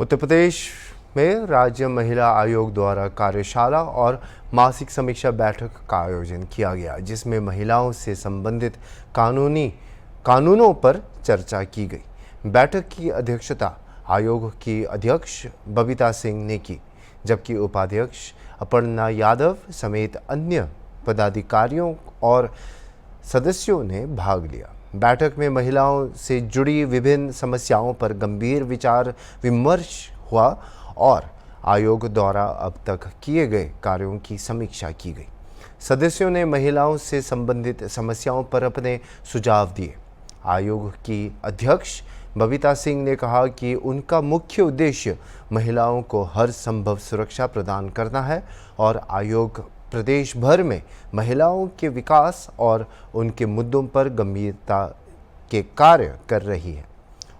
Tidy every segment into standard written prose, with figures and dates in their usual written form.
उत्तर प्रदेश में राज्य महिला आयोग द्वारा कार्यशाला और मासिक समीक्षा बैठक का आयोजन किया गया, जिसमें महिलाओं से संबंधित कानूनों पर चर्चा की गई। बैठक की अध्यक्षता आयोग की अध्यक्ष बबीता सिंह ने की, जबकि उपाध्यक्ष अपर्णा यादव समेत अन्य पदाधिकारियों और सदस्यों ने भाग लिया। बैठक में महिलाओं से जुड़ी विभिन्न समस्याओं पर गंभीर विचार विमर्श हुआ और आयोग द्वारा अब तक किए गए कार्यों की समीक्षा की गई। सदस्यों ने महिलाओं से संबंधित समस्याओं पर अपने सुझाव दिए। आयोग की अध्यक्ष बबीता सिंह ने कहा कि उनका मुख्य उद्देश्य महिलाओं को हर संभव सुरक्षा प्रदान करना है और आयोग प्रदेश भर में महिलाओं के विकास और उनके मुद्दों पर गंभीरता के कार्य कर रही है।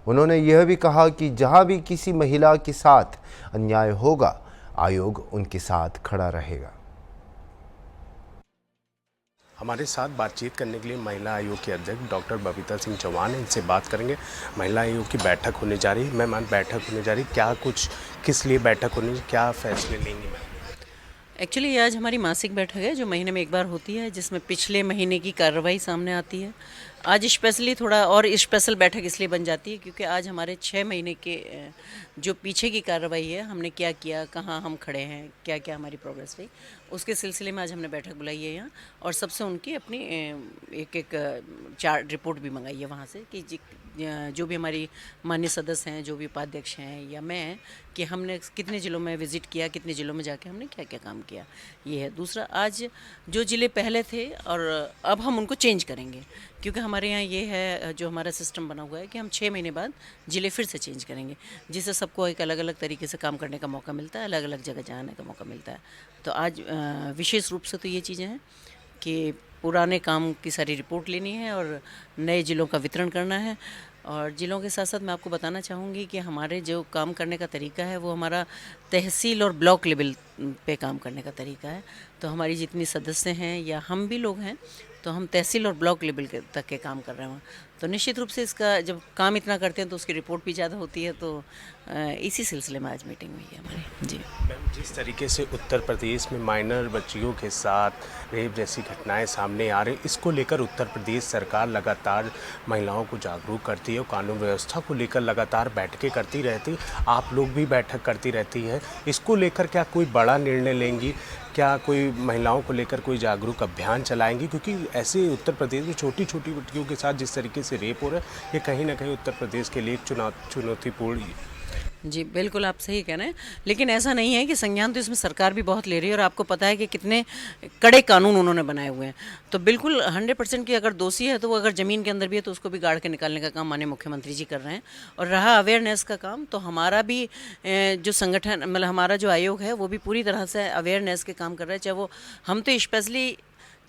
उन्होंने यह भी कहा कि जहां भी किसी महिला के साथ अन्याय होगा, आयोग उनके साथ खड़ा रहेगा। हमारे साथ बातचीत करने के लिए महिला आयोग के अध्यक्ष डॉक्टर बबीता सिंह चौहान हैं। इनसे बात करेंगे। महिला आयोग की बैठक होने जा रही है। मैम, बैठक होने जा रही है, क्या कुछ किस लिए बैठक होनी, क्या फैसले लेंगे मैम? एक्चुअली आज हमारी मासिक बैठक है जो महीने में एक बार होती है, जिसमें पिछले महीने की कार्रवाई सामने आती है। आज स्पेशली थोड़ा और स्पेशल बैठक इसलिए बन जाती है क्योंकि आज हमारे 6 महीने के जो पीछे की कार्रवाई है, हमने क्या किया, कहाँ हम खड़े हैं, क्या क्या हमारी प्रोग्रेस रही, उसके सिलसिले में आज हमने बैठक बुलाई है यहाँ। और सबसे उनकी अपनी एक चार्ट रिपोर्ट भी मंगाई है वहाँ से कि जो भी हमारी माननीय सदस्य हैं, जो भी उपाध्यक्ष हैं या मैं, कि हमने कितने ज़िलों में विज़िट किया, कितने ज़िलों में जाके हमने क्या क्या काम किया, ये है। दूसरा, आज जो ज़िले पहले थे और अब हम उनको चेंज करेंगे, क्योंकि हमारे यहाँ ये है, जो हमारा सिस्टम बना हुआ है कि हम 6 महीने बाद ज़िले फिर से चेंज करेंगे, जिससे सबको एक अलग अलग तरीके से काम करने का मौका मिलता है, अलग अलग जगह जाने का मौका मिलता है। तो आज विशेष रूप से तो ये चीज़ें हैं कि पुराने काम की सारी रिपोर्ट लेनी है और नए ज़िलों का वितरण करना है। और ज़िलों के साथ साथ मैं आपको बताना चाहूँगी कि हमारे जो काम करने का तरीका है वो हमारा तहसील और ब्लॉक लेवल पे काम करने का तरीका है। तो हमारी जितनी सदस्य हैं या हम भी लोग हैं, तो हम तहसील और ब्लॉक लेवल तक के काम कर रहे हैं। तो निश्चित रूप से इसका जब काम इतना करते हैं तो उसकी रिपोर्ट भी ज़्यादा होती है। तो इसी सिलसिले में आज मीटिंग हुई है हमारी। जी मैम, जिस तरीके से उत्तर प्रदेश में माइनर बच्चियों के साथ रेप जैसी घटनाएं सामने आ रही, इसको लेकर उत्तर प्रदेश सरकार लगातार महिलाओं को जागरूक करती है और कानून व्यवस्था को लेकर लगातार बैठकें करती रहती, आप लोग भी बैठक करती रहती हैं। इसको लेकर क्या कोई बड़ा निर्णय लेंगी? क्या कोई महिलाओं को लेकर कोई जागरूक अभियान चलाएंगी? क्योंकि ऐसे उत्तर प्रदेश में छोटी छोटी बच्चियों के साथ जिस तरीके से रेप हो रहा है, ये कहीं ना कहीं उत्तर प्रदेश के लिए एक चुनौतीपूर्ण। जी, बिल्कुल आप सही कह रहे हैं, लेकिन ऐसा नहीं है कि संज्ञान तो इसमें सरकार भी बहुत ले रही है। और आपको पता है कि कितने कड़े कानून उन्होंने बनाए हुए हैं। तो बिल्कुल 100% की अगर दोषी है तो वो अगर ज़मीन के अंदर भी है तो उसको भी गाड़ के निकालने का काम माननीय मुख्यमंत्री जी कर रहे हैं। और रहा अवेयरनेस का काम, तो हमारा भी जो संगठन, मतलब हमारा जो आयोग है, वो भी पूरी तरह से अवेयरनेस के काम कर रहा है। चाहे वो हम तो स्पेशली,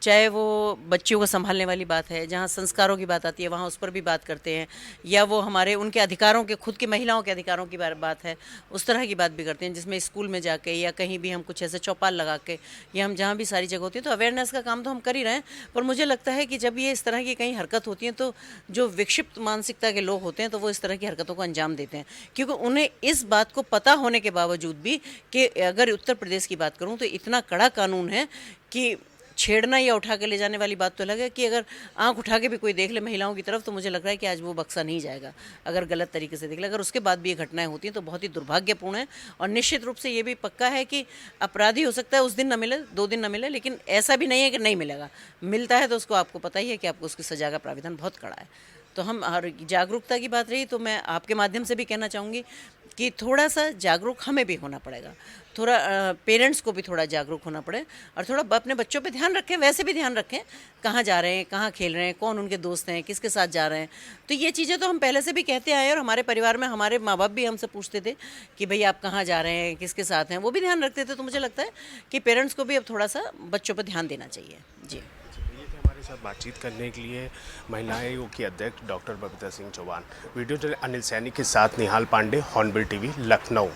चाहे वो बच्चियों को संभालने वाली बात है, जहाँ संस्कारों की बात आती है वहाँ उस पर भी बात करते हैं, या वो हमारे उनके अधिकारों के, खुद की महिलाओं के अधिकारों की बात है, उस तरह की बात भी करते हैं, जिसमें स्कूल में जाके या कहीं भी हम कुछ ऐसे चौपाल लगा के, या हम जहाँ भी सारी जगह होती है, तो अवेयरनेस का काम तो हम कर ही रहे हैं। पर मुझे लगता है कि जब ये इस तरह की कहीं हरकत होती है तो जो विक्षिप्त मानसिकता के लोग होते हैं तो वो इस तरह की हरकतों को अंजाम देते हैं, क्योंकि उन्हें इस बात को पता होने के बावजूद भी, कि अगर उत्तर प्रदेश की बात करूँ तो इतना कड़ा कानून है कि छेड़ना या उठा के ले जाने वाली बात तो अलग है, कि अगर आंख उठा के भी कोई देख ले महिलाओं की तरफ, तो मुझे लग रहा है कि आज वो बख्शा नहीं जाएगा अगर गलत तरीके से देख ले। अगर उसके बाद भी ये घटनाएं होती हैं तो बहुत ही दुर्भाग्यपूर्ण है। और निश्चित रूप से ये भी पक्का है कि अपराधी हो सकता है उस दिन न मिले, 2 दिन न मिले, लेकिन ऐसा भी नहीं है कि नहीं मिलेगा। मिलता है तो उसको, आपको पता ही है कि आपको उसकी सजा का प्राविधान बहुत कड़ा है। तो हम, और जागरूकता की बात रही तो मैं आपके माध्यम से भी कहना चाहूँगी कि थोड़ा सा जागरूक हमें भी होना पड़ेगा, थोड़ा पेरेंट्स को भी थोड़ा जागरूक होना पड़े, और थोड़ा अपने बच्चों पे ध्यान रखें, वैसे भी ध्यान रखें, कहाँ जा रहे हैं, कहाँ खेल रहे हैं, कौन उनके दोस्त हैं, किसके साथ जा रहे हैं। तो ये चीज़ें तो हम पहले से भी कहते आए, और हमारे परिवार में हमारे माँ बाप भी हमसे पूछते थे कि भाई आप कहाँ जा रहे हैं, किसके साथ हैं, वो भी ध्यान रखते थे। तो मुझे लगता है कि पेरेंट्स को भी अब थोड़ा सा बच्चों पर ध्यान देना चाहिए। जी, हमारे साथ बातचीत करने के लिए महिला आयोग की अध्यक्ष doctor Babita Singh Chauhan. Video journalist Anil Saini के साथ निहाल पांडे, हॉर्नबिल टीवी, लखनऊ।